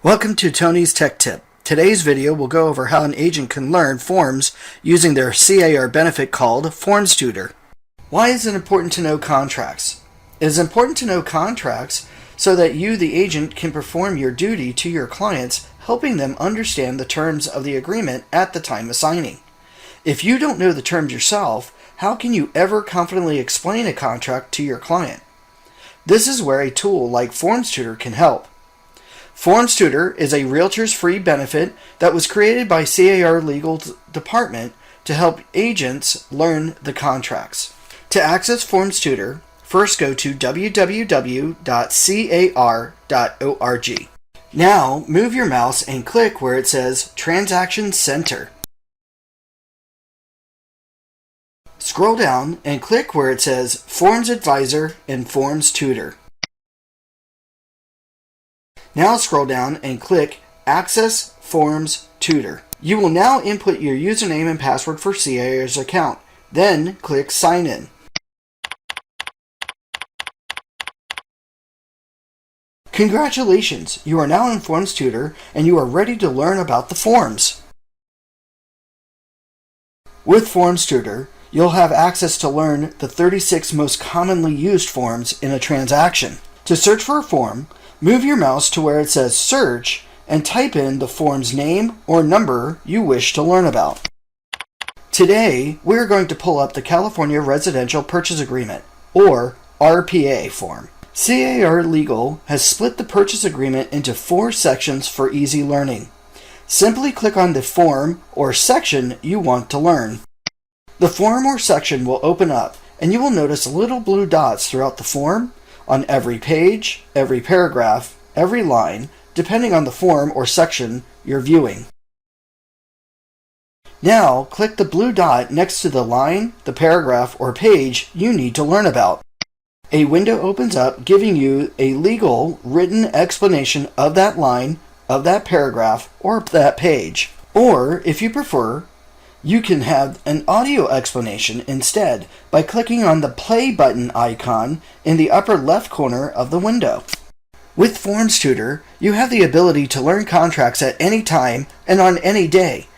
Welcome to Tony's Tech Tip. Today's video will go over how an agent can learn forms using their c.a.r. benefit called FormsTutor. Why is it important to know contracts? It is important to know contracts so that you, the agent, can perform your duty to your clients, helping them understand the terms of the agreement at the time of signing. If you don't know the terms yourself, how can you ever confidently explain a contract to your client? This is where a tool like FormsTutor can help. FormsTutor is a Realtor's free benefit that was created by c.a.r. Legal Department to help agents learn the contracts. To access FormsTutor, first go to www.c.a.r.org. Now move your mouse and click where it says Transaction Center. Scroll down and click where it says Forms Advisor and FormsTutor. Now scroll down and click Access FormsTutor. You will now input your username and password for c.a.r.'s account. Then click Sign In. Congratulations! You are now in FormsTutor and you are ready to learn about the forms. With FormsTutor, you'll have access to learn the 36 most commonly used forms in a transaction. To search for a form, move your mouse to where it says Search and type in the form's name or number you wish to learn about. Today, we're going to pull up the California Residential Purchase Agreement, or RPA form. c.a.r. Legal has split the purchase agreement into 4 sections for easy learning. Simply click on the form or section you want to learn. The form or section will open up, and you will notice little blue dots throughout the form, on every page, every paragraph, every line, depending on the form or section you're viewing. Now, click the blue dot next to the line, the paragraph, or page you need to learn about. A window opens up giving you a legal, written explanation of that line, of that paragraph, or that page. Or, if you prefer, you can have an audio explanation instead by clicking on the play button icon in the upper left corner of the window. With FormsTutor, you have the ability to learn contracts at any time and on any day.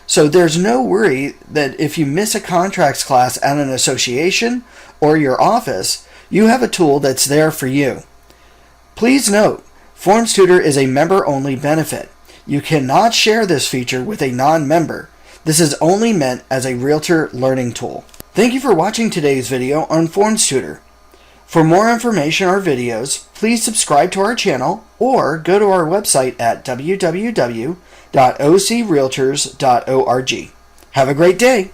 So there's no worry that if you miss a contracts class at an association or your office, you have a tool that's there for you. Please note, FormsTutor is a member-only benefit. You cannot share this feature with a non-member. This is only meant as a Realtor learning tool. Thank you for watching today's video on FormsTutor. For more information or videos, please subscribe to our channel or go to our website at www.ocrealtors.org. Have a great day!